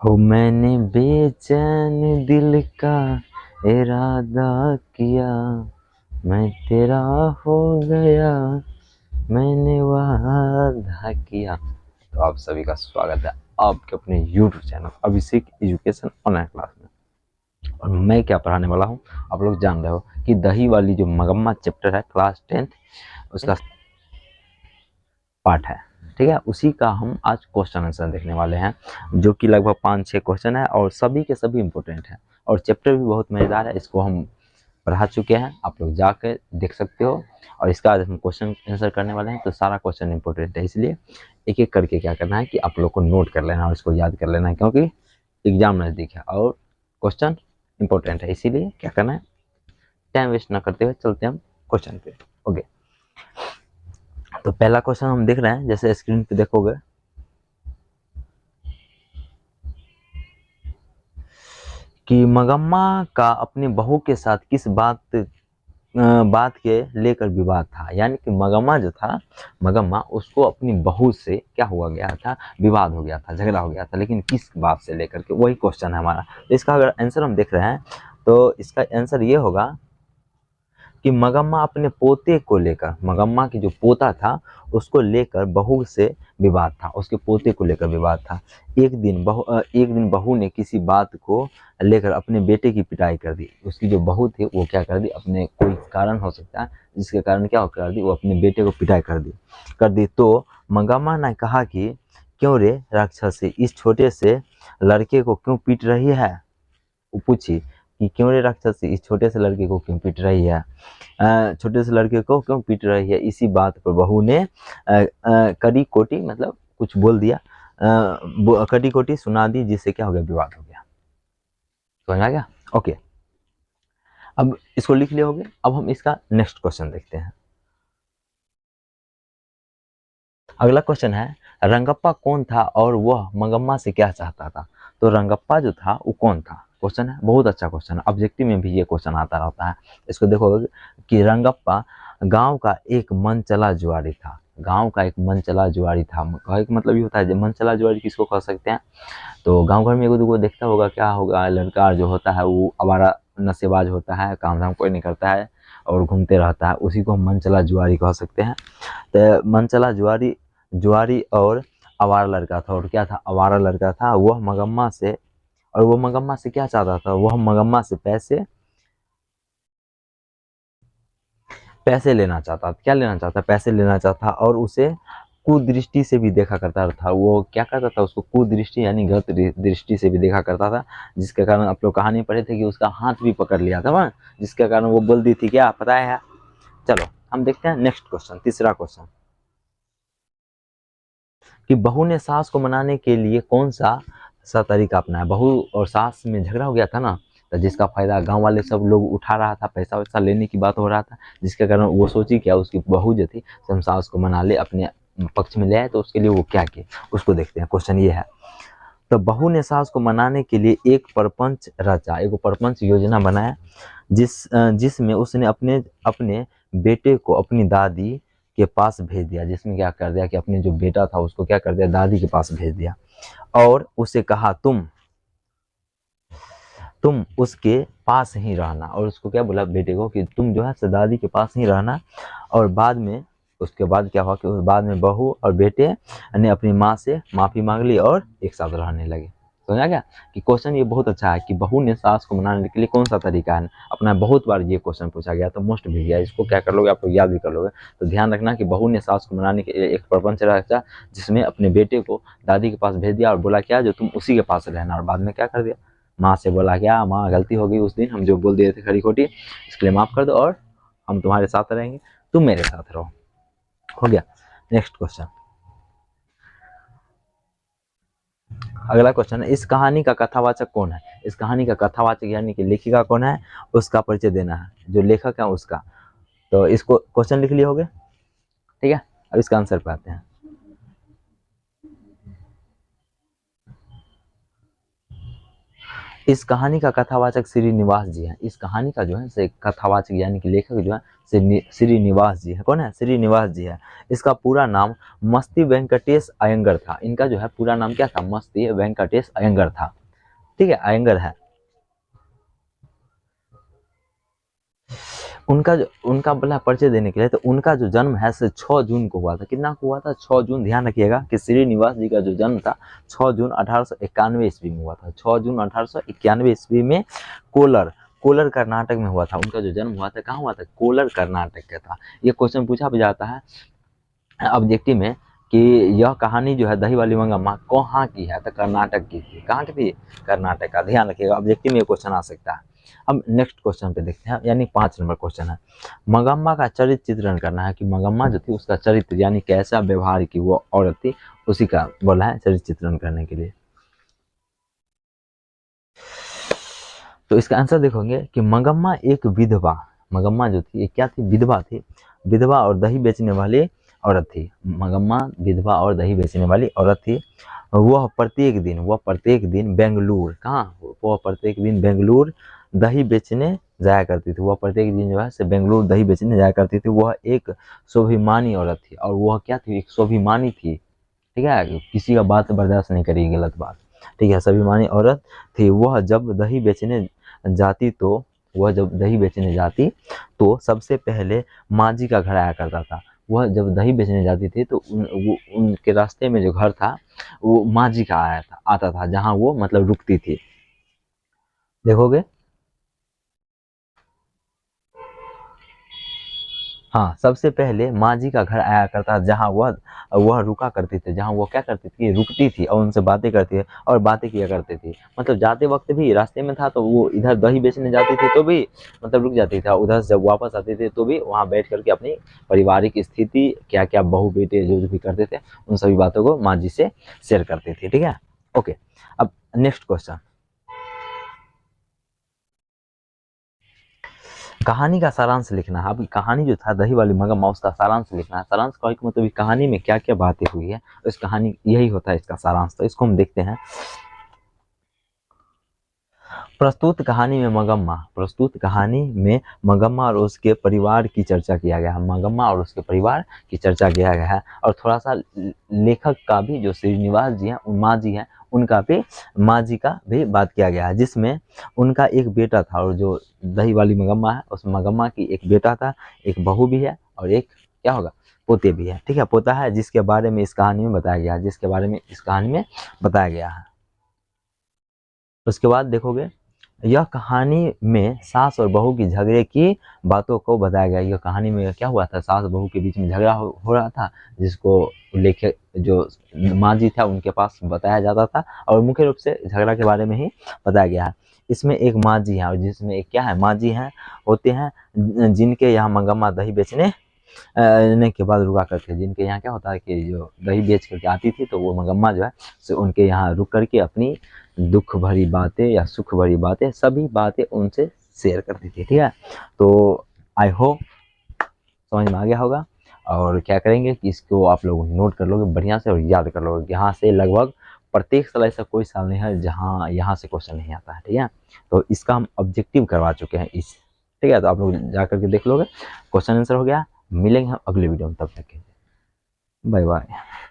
हो मैंने बेचैन दिल का इरादा किया, मैं तेरा हो गया, मैंने वादा किया। तो आप सभी का स्वागत है आपके अपने YouTube चैनल अभिषेक एजुकेशन ऑनलाइन क्लास में। और मैं क्या पढ़ाने वाला हूँ, आप लोग जान रहे हो कि दही वाली जो मगम्मा चैप्टर है क्लास 10th उसका पार्ट है। ठीक है, उसी का हम आज क्वेश्चन आंसर देखने वाले हैं, जो कि लगभग 5-6 क्वेश्चन है और सभी के सभी इंपॉर्टेंट है और चैप्टर भी बहुत मजेदार है। इसको हम पढ़ा चुके हैं, आप लोग जाकर देख सकते हो। और इसका आज हम क्वेश्चन आंसर करने वाले हैं, तो सारा क्वेश्चन इंपॉर्टेंट है, इसलिए एक एक करके क्या करना है कि आप लोग को नोट कर लेना और इसको याद कर लेना है, क्योंकि एग्जाम नज़दीक है और क्वेश्चन इंपॉर्टेंट है। इसीलिए क्या करना है, टाइम वेस्ट ना करते हुए चलते हैं हम क्वेश्चन पे। ओके, तो पहला क्वेश्चन हम देख रहे हैं, जैसे स्क्रीन पे देखोगे कि मगम्मा का अपनी बहू के साथ किस बात के लेकर विवाद था। यानी कि मगम्मा जो था, मगम्मा उसको अपनी बहू से क्या हुआ गया था, विवाद हो गया था, झगड़ा हो गया था, लेकिन किस बात से लेकर के, वही क्वेश्चन है हमारा। तो इसका अगर आंसर हम देख रहे हैं तो इसका आंसर ये होगा कि मगम्मा अपने पोते को लेकर, मगम्मा की जो पोता था उसको लेकर बहू से विवाद था, उसके पोते को लेकर विवाद था। एक दिन बहू ने किसी बात को लेकर अपने बेटे की पिटाई कर दी। उसकी जो बहू थी वो क्या कर दी, अपने कोई कारण हो सकता है जिसके कारण क्या कर दी, वो अपने बेटे को पिटाई कर दी। तो मगम्मा ने कहा कि क्यों रे राक्षसी, इस छोटे से लड़के को क्यों पीट रही है। वो पूछी कि क्यों रे राक्षसी, इस छोटे से लड़के को क्यों पीट रही है, छोटे से लड़के को क्यों पीट रही है। इसी बात पर बहू ने कड़ी कोटी मतलब कुछ बोल दिया, कड़ी कोटी सुना दी, जिससे क्या हो गया, विवाद हो गया। समझ आ गया। ओके, अब इसको लिख लिए होगे। अब हम इसका नेक्स्ट क्वेश्चन देखते हैं। अगला क्वेश्चन है, रंगप्पा कौन था और वह मंगम्मा से क्या चाहता था। तो रंगप्पा जो था वो कौन था, क्वेश्चन है, बहुत अच्छा क्वेश्चन है, ऑब्जेक्टिव में भी ये क्वेश्चन आता रहता है। इसको देखोगे कि रंगप्पा गांव का एक मन चला जुआरी था। गांव का एक मन चला जुआरी था, कहे का मतलब ये होता है, मन चला जुआरी किसको कह सकते हैं। तो गांव घर में एगो दूगो देखता होगा, क्या होगा, लड़का जो होता है वो आवारा नशेबाज होता है, काम धाम कोई नहीं करता है और घूमते रहता है, उसी को हम मन चला जुआरी कह सकते हैं। तो मन चला जुआरी जुआरी और आवारा लड़का था, और क्या था, आवारा लड़का था। वह मगम्मा से, और वो मगम्मा से क्या चाहता था, वह मगम्मा से पैसे पैसे लेना चाहता था। क्या लेना चाहता, पैसे लेना चाहता, और उसे कुदृष्टि से भी देखा करता था। वो क्या करता था, उसको कुदृष्टि यानी गलत दृष्टि से भी देखा करता था, जिसके कारण आप लोग कहानी पढ़े थे कि उसका हाथ भी पकड़ लिया था वह, जिसके कारण वो बोल दी थी, क्या पता है। चलो हम देखते हैं नेक्स्ट क्वेश्चन, तीसरा क्वेश्चन, कि बहू ने सास को मनाने के लिए कौन सा तरीका अपनाया। बहू और सास में झगड़ा हो गया था ना, तो जिसका फायदा गांव वाले सब लोग उठा रहा था, पैसा वैसा लेने की बात हो रहा था, जिसके कारण वो सोची क्या, उसकी बहू जो थी हम सास को मना ले, अपने पक्ष में ले आए। तो उसके लिए वो क्या किए, उसको देखते हैं। क्वेश्चन ये है, तो बहू ने सास को मनाने के लिए एक परपंच रचा, एक परपंच योजना बनाया, जिसमें उसने अपने अपने बेटे को अपनी दादी के पास भेज दिया। जिसमें क्या कर दिया कि अपने जो बेटा था उसको क्या कर दिया, दादी के पास भेज दिया, और उसे कहा तुम उसके पास ही रहना। और उसको क्या बोला, बेटे को, कि तुम जो है दादी के पास ही रहना। और बाद में, उसके बाद क्या हुआ कि उस बाद में बहू और बेटे ने अपनी माँ से माफी मांग ली और एक साथ रहने लगे। समझा गया कि क्वेश्चन ये बहुत अच्छा है कि बहू ने सास को मनाने के लिए कौन सा तरीका है अपना। बहुत बार ये क्वेश्चन पूछा गया, तो मोस्ट भी गया, इसको क्या कर लोगे आप लोग, याद भी कर लोगे। तो ध्यान रखना कि बहू ने सास को मनाने के लिए एक प्रपंच रचा, जिसमें अपने बेटे को दादी के पास भेज दिया और बोला क्या, जो तुम उसी के पास रहना। और बाद में क्या कर दिया, माँ से बोला क्या, माँ गलती हो गई उस दिन, हम जो बोल दिए थे खरी खोटी, इसके लिए माफ कर दो और हम तुम्हारे साथ रहेंगे, तुम मेरे साथ रहो। हो गया। नेक्स्ट क्वेश्चन, अगला क्वेश्चन है, इस कहानी का कथावाचक कौन है। इस कहानी का कथावाचक यानी कि लेखिका कौन है, उसका परिचय देना है, जो लेखक है उसका। तो इसको क्वेश्चन लिख लिए होगे, ठीक है। अब इसका आंसर पे आते हैं। इस कहानी का कथावाचक श्रीनिवास जी हैं। इस कहानी का जो है से कथावाचक यानी कि लेखक जो है श्रीनिवास जी है। कौन है? श्रीनिवास जी है। इसका पूरा नाम मस्ती वेंकटेश अयंगर था। इनका जो है पूरा नाम क्या था? मस्ती वेंकटेश अयंगर था। ठीक है, अयंगर है। उनका बोला परिचय देने के लिए, तो उनका जो जन्म है से 6 जून को हुआ था। कितना को हुआ था? 6 जून। ध्यान रखिएगा कि श्रीनिवास जी का जो जन्म था 6 जून 1891 ईस्वी में हुआ था। 6 जून 1891 ईस्वी में कोलर कोलर कर्नाटक में हुआ था। उनका जो जन्म हुआ था कहाँ हुआ था? कोलर कर्नाटक का था। ये क्वेश्चन पूछा भी जाता है ऑब्जेक्टिव में कि यह कहानी जो है दही वाली मंगम्मा कहाँ की है? तो कर्नाटक की थी। कहाँ की थी? कर्नाटक का। ध्यान रखिएगा, ऑब्जेक्टिव में ये क्वेश्चन आ सकता है। अब नेक्स्ट क्वेश्चन पे देखते हैं, यानी 5 नंबर क्वेश्चन है। मंगम्मा का चरित्र चित्रण करना है कि मंगम्मा जो थी उसका चरित्र यानी कैसा व्यवहार की वो औरत थी, उसी का बोला है चरित्र चित्रण करने के लिए। तो इसका आंसर देखोगे कि मंगम्मा एक विधवा, मंगम्मा जो थी ये क्या थी? विधवा थी। विधवा और दही बेचने वाली औरत थी। मंगम्मा विधवा और दही बेचने वाली औरत थी। वह प्रत्येक दिन बेंगलुरु, कहाँ? वह प्रत्येक दिन बेंगलुरु दही बेचने जाया करती थी। वह प्रत्येक दिन जो है से बेंगलुरु दही बेचने जाया करती थी। वह एक स्वाभिमानी औरत थी। और वह क्या थी? एक स्वाभिमानी थी। ठीक है, किसी का बात बर्दाश्त नहीं करेगी, गलत बात। ठीक है, स्वाभिमानी औरत थी। वह जब दही बेचने जाती तो सबसे पहले माँ जी का घर आया करता था। वह जब दही बेचने जाती थी तो उनके रास्ते में जो घर था वो माँ जी का आता था, जहाँ वो मतलब रुकती थी। देखोगे, हाँ, सबसे पहले माँ जी का घर आया करता, जहाँ वह रुका करती थी, जहाँ वो क्या करती थी? रुकती थी और उनसे बातें करती है और बातें किया करती थी। मतलब जाते वक्त भी रास्ते में था तो वो इधर दही बेचने जाती थी तो भी मतलब रुक जाती था। उधर से जब वापस आते थे तो भी वहाँ बैठ करके अपनी पारिवारिक स्थिति, क्या क्या बहू बेटे जो भी करते थे, उन सभी बातों को माँ जी से शेयर करती थी। ठीक है, ओके। अब नेक्स्ट क्वेश्चन, कहानी का सारांश लिखना है। अब कहानी जो था दही वाली मगरमच्छ, उसका सारांश लिखना है। सारांश का मतलब कहानी में क्या क्या बातें हुई है, इस कहानी यही होता है इसका सारांश। तो इसको हम देखते हैं। प्रस्तुत कहानी में मगम्मा और उसके परिवार की चर्चा किया गया है। मगम्मा और उसके परिवार की चर्चा किया गया है। और थोड़ा सा लेखक का भी, जो श्रीनिवास जी हैं, माँ जी हैं, उनका भी, माँ जी का भी बात किया गया है, जिसमें उनका एक बेटा था। और जो दही वाली मगम्मा है, उस मगम्मा की एक बेटा था, एक बहू भी है और एक क्या होगा? पोते भी है। ठीक है, पोता है, जिसके बारे में इस कहानी में बताया गया है। उसके बाद देखोगे, यह कहानी में सास और बहू की झगड़े की बातों को बताया गया। यह कहानी में क्या हुआ था? सास बहू के बीच में झगड़ा हो रहा था, जिसको लेखक जो माँ जी था उनके पास बताया जाता था। और मुख्य रूप से झगड़ा के बारे में ही बताया गया है। इसमें एक माँ जी है, और जिसमें एक क्या है? माँ जी हैं, होते हैं, जिनके यहाँ मंगम्मा दही बेचने ने के बाद रुका करके, जिनके यहाँ क्या होता है कि जो दही बेच करके आती थी, तो वो मगम्मा जो है सो उनके यहाँ रुक करके अपनी दुख भरी बातें या सुख भरी बातें, सभी बातें उनसे शेयर करती थी। ठीक है, तो आई होप समझ में आ गया होगा। और क्या करेंगे कि इसको आप लोग नोट कर लोगे बढ़िया से और याद कर लोगे। यहाँ से लगभग प्रत्येक साल, ऐसा कोई साल नहीं है जहाँ यहाँ से क्वेश्चन नहीं आता है। ठीक है, तो इसका हम ऑब्जेक्टिव करवा चुके हैं इस। ठीक है, तो आप लोग जा करके देख लोगे, क्वेश्चन आंसर हो गया। मिलेंगे हम अगले वीडियो में, तब तक के लिए बाय बाय।